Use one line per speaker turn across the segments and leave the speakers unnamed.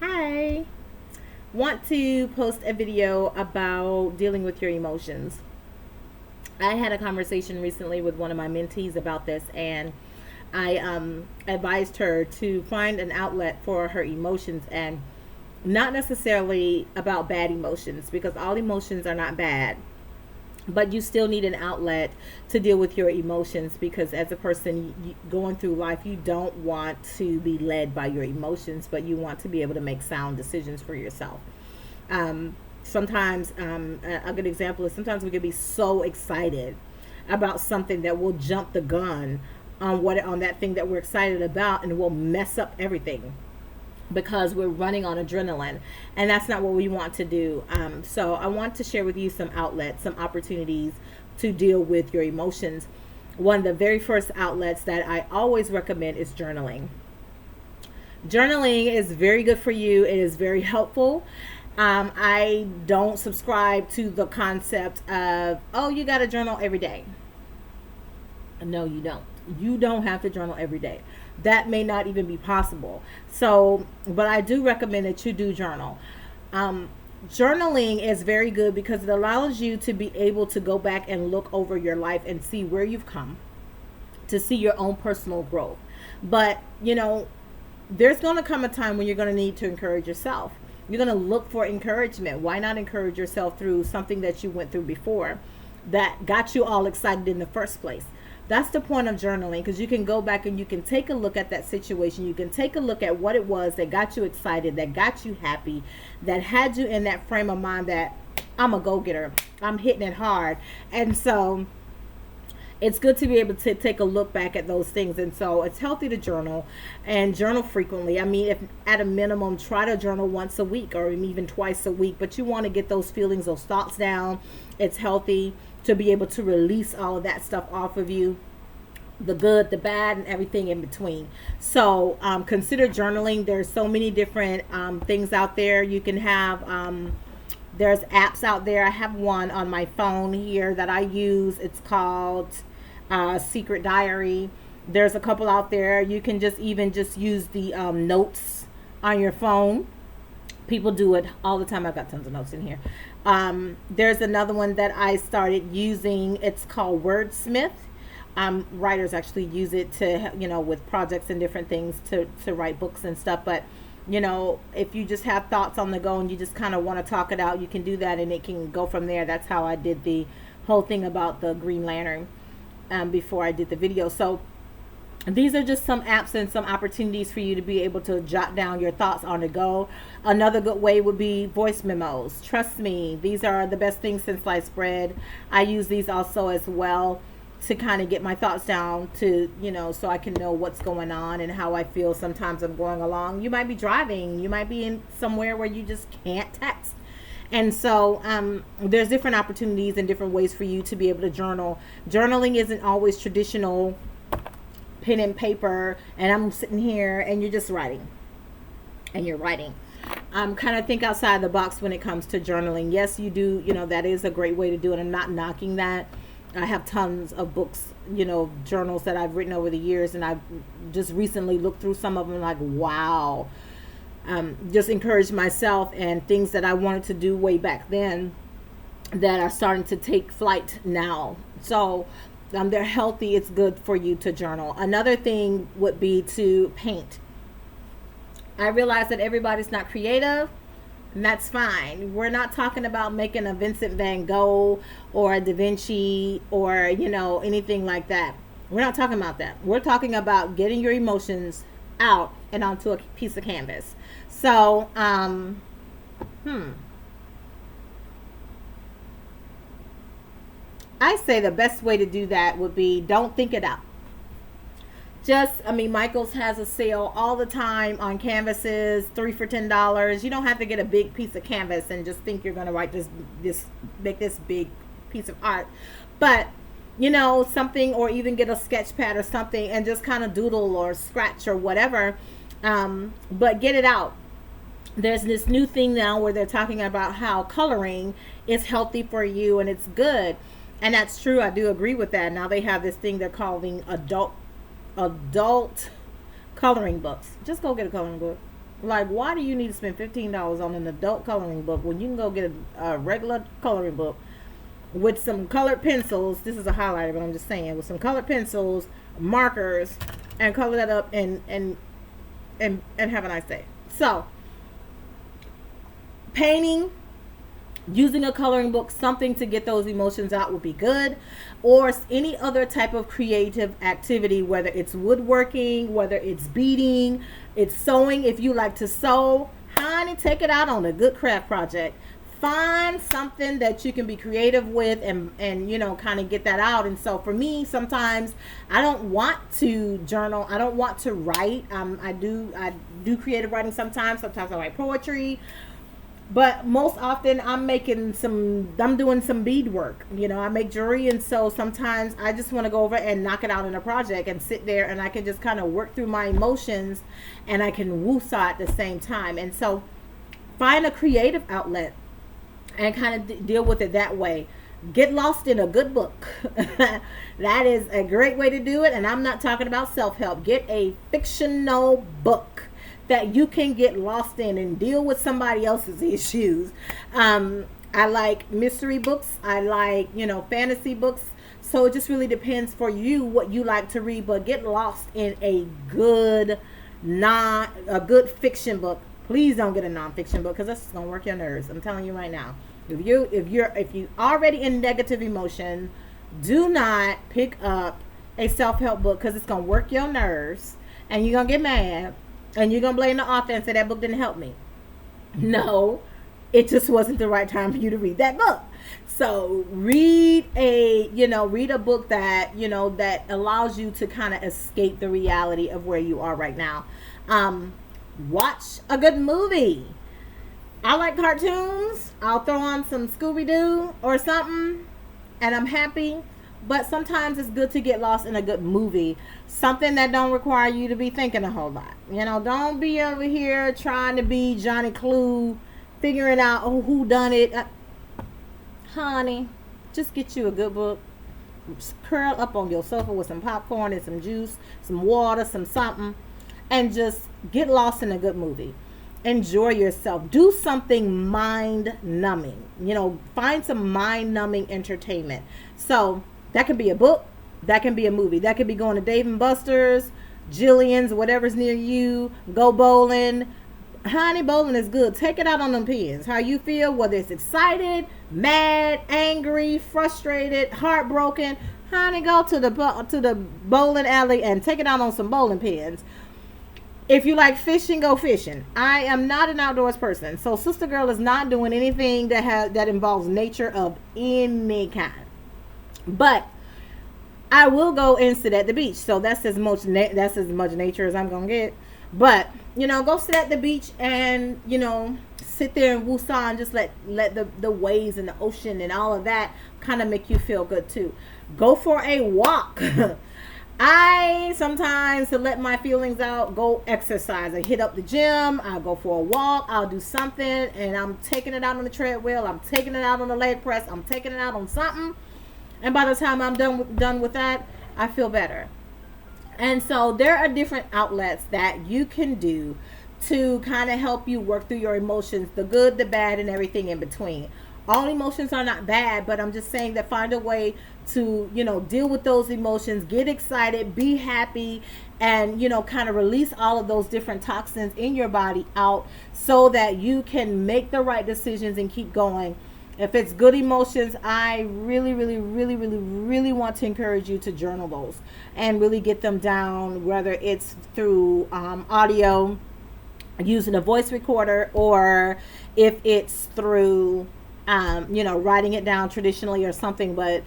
Hi. Want to post a video about dealing with your emotions. I had a conversation recently with one of my mentees about this, and I advised her to find an outlet for her emotions, and not necessarily about bad emotions, because all emotions are not bad, but you still need an outlet to deal with your emotions, because as a person going through life, you don't want to be led by your emotions, but you want to be able to make sound decisions for yourself. Sometimes a good example is sometimes we can be so excited about something that we'll jump the gun on that thing that we're excited about, and we'll mess up everything because we're running on adrenaline, and that's not what we want to do. So I want to share with you some outlets, some opportunities to deal with your emotions. One of the very first outlets that I always recommend is journaling. Journaling is very good for you. It is very helpful. I don't subscribe to the concept of, oh, you got to journal every day. No, you don't. You don't have to journal every day. That may not even be possible. So, but I do recommend that you do journal. Journaling is very good because it allows you to be able to go back and look over your life and see where you've come, to see your own personal growth. But, there's going to come a time when you're going to need to encourage yourself. You're going to look for encouragement. Why not encourage yourself through something that you went through before that got you all excited in the first place? That's the point of journaling, because you can go back and you can take a look at that situation. You can take a look at what it was that got you excited, that got you happy, that had you in that frame of mind that I'm a go-getter, I'm hitting it hard. And so it's good to be able to take a look back at those things. And so it's healthy to journal, and journal frequently. I mean, if at a minimum, try to journal once a week or even twice a week, but you want to get those feelings, those thoughts down. It's healthy to be able to release all of that stuff off of you, the good, the bad, and everything in between. So consider journaling. There's so many different things out there. You can have there's apps out there. I have one on my phone here that I use. It's called Secret Diary. There's a couple out there. You can just use the notes on your phone. People do it all the time. I've got tons of notes in here. There's another one that I started using. It's called Wordsmith. Writers actually use it to, with projects and different things to write books and stuff. But, if you just have thoughts on the go and you just kind of want to talk it out, you can do that and it can go from there. That's how I did the whole thing about the Green Lantern before I did the video. So these are just some apps and some opportunities for you to be able to jot down your thoughts on the go. Another good way would be voice memos. Trust me, these are the best things since sliced bread. I use these also as well to kind of get my thoughts down, to, so I can know what's going on and how I feel. Sometimes I'm going along. You might be driving. You might be in somewhere where you just can't text. And so there's different opportunities and different ways for you to be able to journal. Journaling isn't always traditional pen and paper, and I'm sitting here and you're just writing. And you're writing. Kind of think outside the box when it comes to journaling. Yes, you do. That is a great way to do it. I'm not knocking that. I have tons of books, journals that I've written over the years, and I've just recently looked through some of them like, wow. Just encouraged myself, and things that I wanted to do way back then that are starting to take flight now. So they're healthy. It's good for you to journal. Another thing would be to paint. I realize that everybody's not creative, and that's fine. We're not talking about making a Vincent van Gogh or a Da Vinci or, anything like that. We're not talking about that. We're talking about getting your emotions out and onto a piece of canvas. So, I say the best way to do that would be, don't think it out. Michaels has a sale all the time on canvases, 3 for $10. You don't have to get a big piece of canvas and just think you're going to write make this big piece of art. But, something, or even get a sketch pad or something and just kind of doodle or scratch or whatever. But get it out. There's this new thing now where they're talking about how coloring is healthy for you and it's good. And that's true. I do agree with that. Now they have this thing they're calling adult coloring books. Just go get a coloring book. Like, why do you need to spend $15 on an adult coloring book when you can go get a regular coloring book with some colored pencils? This is a highlighter, but I'm just saying, with some colored pencils, markers, and color that up and have a nice day. So, painting, using a coloring book, something to get those emotions out would be good. Or any other type of creative activity, whether it's woodworking, whether it's beading, it's sewing. If you like to sew, honey, take it out on a good craft project. Find something that you can be creative with, and kind of get that out. And so for me, sometimes I don't want to journal, I don't want to write. I do creative writing sometimes I write poetry, but most often I'm doing some bead work. I make jewelry, and so sometimes I just want to go over and knock it out in a project and sit there, and I can just kind of work through my emotions, and I can woosah at the same time. And so find a creative outlet and kind of deal with it that way. Get lost in a good book. That is a great way to do it. And I'm not talking about self-help. Get a fictional book that you can get lost in and deal with somebody else's issues. I like mystery books. I like, fantasy books. So it just really depends for you what you like to read. But get lost in a good fiction book. Please don't get a nonfiction book, because that's just gonna work your nerves. I'm telling you right now. If you already in negative emotion, do not pick up a self-help book, because it's gonna work your nerves, and you're gonna get mad, and you're gonna blame the author and say that book didn't help me. No, it just wasn't the right time for you to read that book. So read a book that that allows you to kind of escape the reality of where you are right now. Watch a good movie. I like cartoons. I'll throw on some Scooby-Doo or something, and I'm happy. But sometimes it's good to get lost in a good movie. Something that don't require you to be thinking a whole lot. Don't be over here trying to be Johnny Clue, figuring out who done it. Honey, just get you a good book. Curl up on your sofa with some popcorn and some juice, some water, some something, and just get lost in a good movie. Enjoy yourself. Do something mind numbing. Find some mind numbing entertainment. So that could be a book, that can be a movie, that could be going to Dave and Buster's, Jillian's, whatever's near you. Go bowling. Honey, bowling is good. Take it out on them pins. How you feel, whether it's excited, mad, angry, frustrated, heartbroken. Honey, go to the bowling alley and take it out on some bowling pins. If you like fishing, go fishing. I am not an outdoors person, so Sister Girl is not doing anything that involves nature of any kind. But I will go and sit at the beach. So that's as much nature as I'm gonna get. But go sit at the beach and sit there and woosah and just let the waves and the ocean and all of that kind of make you feel good too. Go for a walk. I sometimes, to let my feelings out, go exercise. I hit up the gym, I'll go for a walk, I'll do something, and I'm taking it out on the treadmill, I'm taking it out on the leg press, I'm taking it out on something, and by the time I'm done with that, I feel better. And so there are different outlets that you can do to kind of help you work through your emotions, the good, the bad, and everything in between. All emotions are not bad, but I'm just saying that find a way to, deal with those emotions, get excited, be happy, and, kind of release all of those different toxins in your body out so that you can make the right decisions and keep going. If it's good emotions, I really, really, really, really, really want to encourage you to journal those and really get them down, whether it's through audio, using a voice recorder, or if it's through writing it down traditionally or something. But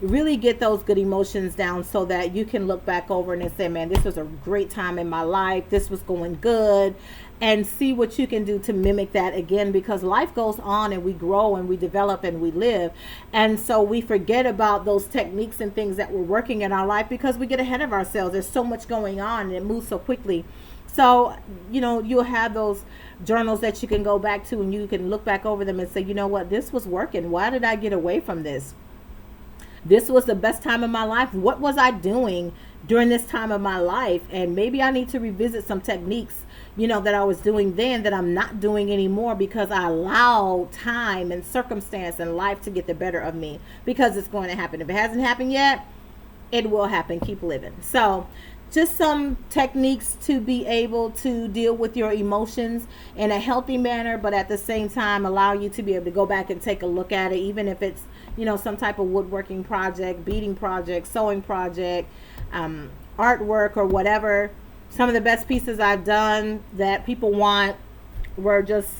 really get those good emotions down so that you can look back over and say, man, this was a great time in my life, this was going good, and see what you can do to mimic that again, because life goes on and we grow and we develop and we live. And so we forget about those techniques and things that we're working in our life because we get ahead of ourselves. There's so much going on and it moves so quickly. So, you'll have those journals that you can go back to and you can look back over them and say, you know what, this was working. Why did I get away from this? This was the best time of my life. What was I doing during this time of my life? And maybe I need to revisit some techniques, that I was doing then that I'm not doing anymore, because I allow time and circumstance and life to get the better of me, because it's going to happen. If it hasn't happened yet, it will happen. Keep living. So just some techniques to be able to deal with your emotions in a healthy manner, but at the same time allow you to be able to go back and take a look at it, even if it's some type of woodworking project, beading project, sewing project, artwork, or whatever. Some of the best pieces I've done that people want were just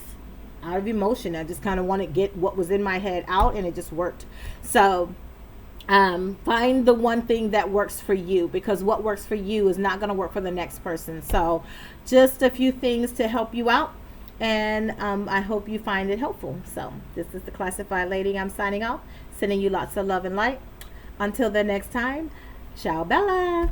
out of emotion. I just kind of want to get what was in my head out, and it just worked. So find the one thing that works for you, because what works for you is not going to work for the next person. So just a few things to help you out, and I hope you find it helpful. So this is the Classified Lady. I'm signing off, sending you lots of love and light. Until the next time, ciao Bella.